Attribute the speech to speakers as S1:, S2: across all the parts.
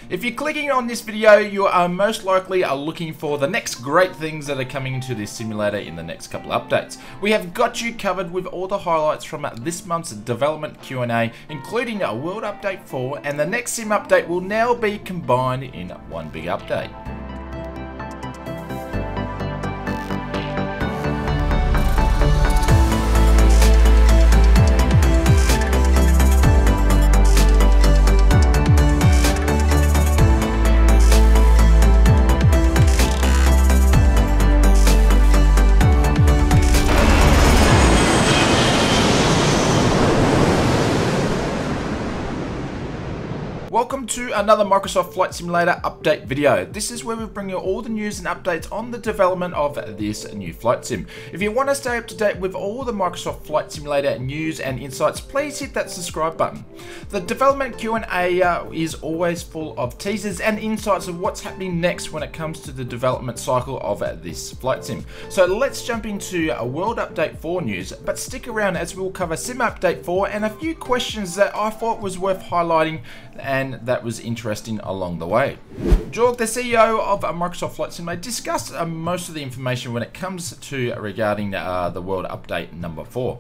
S1: If you're clicking on this video, you are most likely looking for the next great things that are coming into this simulator in the next couple of updates. We have got you covered with all the highlights from this month's development Q&A, including a World Update 4, and the next sim update will now be combined in one big update. Welcome to another Microsoft Flight Simulator update video. This is where we bring you all the news and updates on the development of this new flight sim. If you want to stay up to date with all the Microsoft Flight Simulator news and insights, please hit that subscribe button. The development Q&A is always full of teasers and insights of what's happening next when it comes to the development cycle of this flight sim. So let's jump into a World Update 4 news, but stick around as we'll cover Sim Update 4 and a few questions that I thought was worth highlighting and that was interesting along the way. Jorg, the CEO of Microsoft Flight Simulator, discussed most of the information when it comes to regarding the World Update number 4.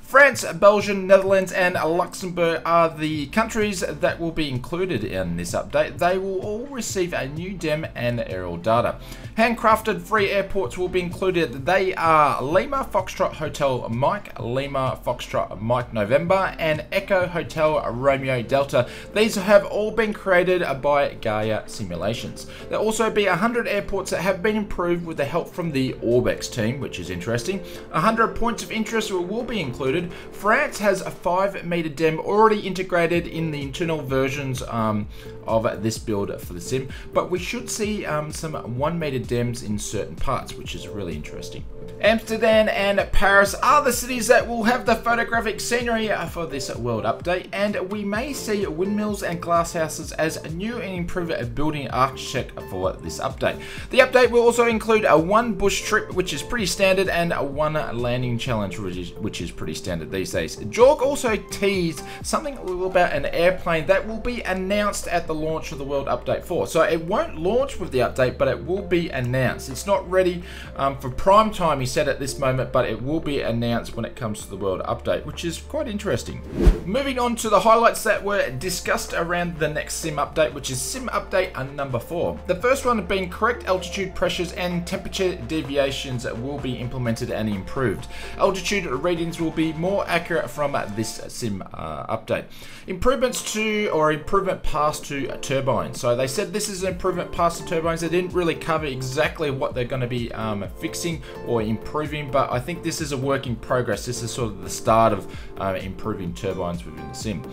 S1: France, Belgium, Netherlands and Luxembourg are the countries that will be included in this update. They will all receive a new DEM and aerial data. Handcrafted free airports will be included. They are Lima Foxtrot Hotel Mike, Lima Foxtrot Mike November and Echo Hotel Romeo Delta. These have all been created by Gaia Simulations. There'll also be 100 airports that have been improved with the help from the Orbex team, which is interesting. 100 points of interest will be included. France has a 5-meter DEM already integrated in the internal versions of this build for the sim, but we should see some 1-meter DEMs in certain parts, which is really interesting. Amsterdam and Paris are the cities that will have the photographic scenery for this World Update, and we may see windmills and glasshouses as a new and improved building architecture for this update. The update will also include a 1 bush trip, which is pretty standard, and a 1 landing challenge, which is pretty standard these days. Jorg also teased something about an airplane that will be announced at the launch of the World Update 4. So it won't launch with the update, but it will be announced. It's not ready for prime time, he said at this moment, but it will be announced when it comes to the World Update, which is quite interesting. Moving on to the highlights that were discussed around the next sim update, which is sim update number 4. The first one being correct altitude pressures and temperature deviations will be implemented and improved. Altitude readings will be more accurate from this sim update. Improvements to, or improvement past to turbines. So they said this is an improvement past to turbines. They didn't really cover exactly what they're going to be fixing or improving, but I think this is a work in progress. This is sort of the start of improving turbines within the sim.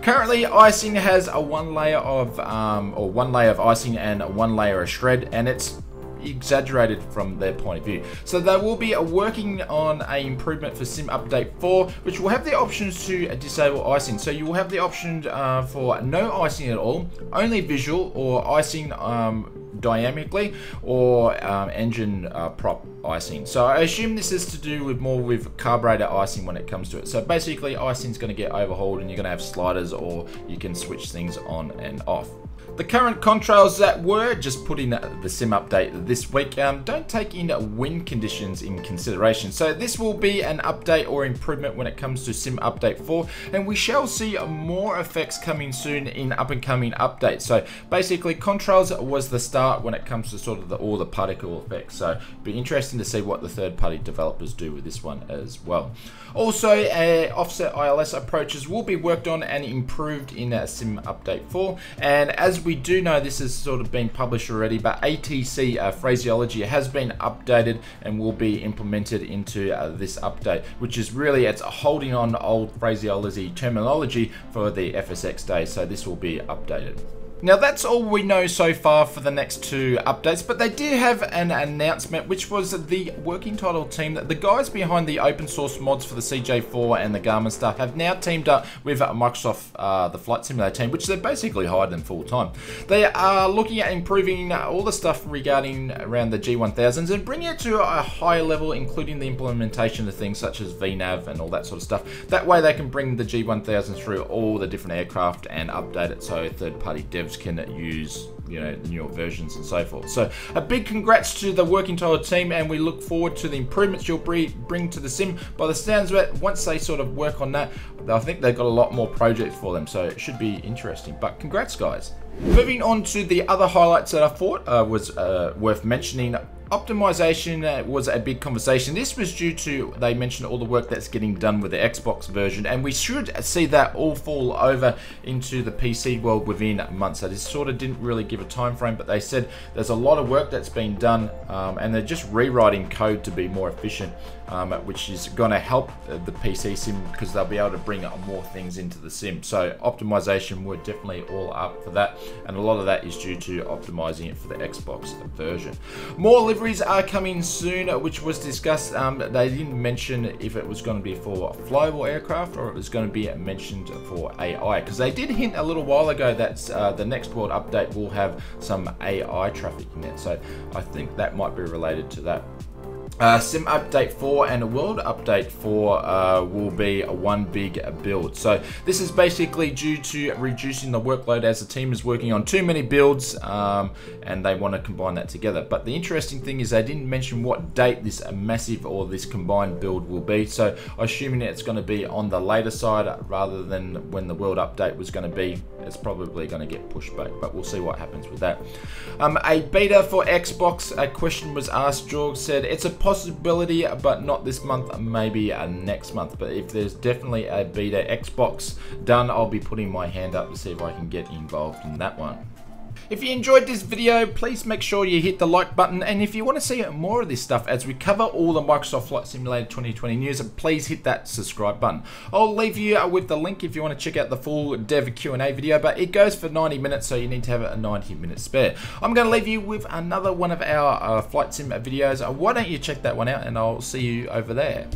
S1: Currently, icing has a one layer of icing and 1 layer of shred, and it's exaggerated from their point of view. So they will be working on an improvement for Sim Update 4, which will have the options to disable icing. So you will have the option for no icing at all, only visual, or icing dynamically, or engine prop icing. So I assume this is to do with more with carburetor icing when it comes to it. So basically icing is going to get overhauled and you're going to have sliders, or you can switch things on and off. The current contrails that were just put in the sim update this week don't take in wind conditions in consideration. So this will be an update or improvement when it comes to Sim Update 4, and we shall see more effects coming soon in up and coming updates. So basically contrails was the start when it comes to sort of all the particle effects. So it'll be interesting to see what the third-party developers do with this one as well. Also, offset ILS approaches will be worked on and improved in Sim Update 4, and as we do know, this has sort of been published already, but ATC phraseology has been updated and will be implemented into this update, which is really, it's holding on to old phraseology terminology for the FSX day, so this will be updated. Now that's all we know so far for the next 2 updates, but they did have an announcement, which was the working title team, that the guys behind the open source mods for the CJ4 and the Garmin stuff have now teamed up with Microsoft, the Flight Simulator team, which they basically hired them full time. They are looking at improving all the stuff regarding around the G1000s and bringing it to a higher level, including the implementation of things such as VNAV and all that sort of stuff. That way they can bring the G1000s through all the different aircraft and update it so third-party devs devs can use, you know, newer versions and so forth. So a big congrats to the working title team, and we look forward to the improvements you'll bring to the sim. By the sounds of it, once they sort of work on that, I think they've got a lot more projects for them, so it should be interesting. But congrats, guys. Moving on to the other highlights that I thought was worth mentioning. Optimization was a big conversation. This was due to, they mentioned all the work that's getting done with the Xbox version, and we should see that all fall over into the PC world within months. So this sort of didn't really give a time frame, but they said there's a lot of work that's been done, and they're just rewriting code to be more efficient, which is going to help the PC sim because they'll be able to bring more things into the sim. So optimization, we're definitely all up for that, and a lot of that is due to optimizing it for the Xbox version. More liveries are coming soon, which was discussed. They didn't mention if it was going to be for flyable aircraft or it was going to be mentioned for AI, because they did hint a little while ago that the next world update will have some AI traffic in it. So I think that might be related to that. Sim update 4 and a world update 4 will be one big build. So this is basically due to reducing the workload as the team is working on too many builds, and they want to combine that together. But the interesting thing is they didn't mention what date this massive or this combined build will be. So assuming it's going to be on the later side rather than when the world update was going to be, it's probably going to get pushed back, but we'll see what happens with that. A beta for Xbox, a question was asked. George said it's a possibility, but not this month, maybe next month. But if there's definitely a beta Xbox done, I'll be putting my hand up to see if I can get involved in that one. If you enjoyed this video, please make sure you hit the like button, and if you want to see more of this stuff as we cover all the Microsoft Flight Simulator 2020 news, please hit that subscribe button. I'll leave you with the link if you want to check out the full dev Q&A video, but it goes for 90 minutes, so you need to have a 90-minute spare. I'm going to leave you with another one of our flight sim videos. Why don't you check that one out, and I'll see you over there.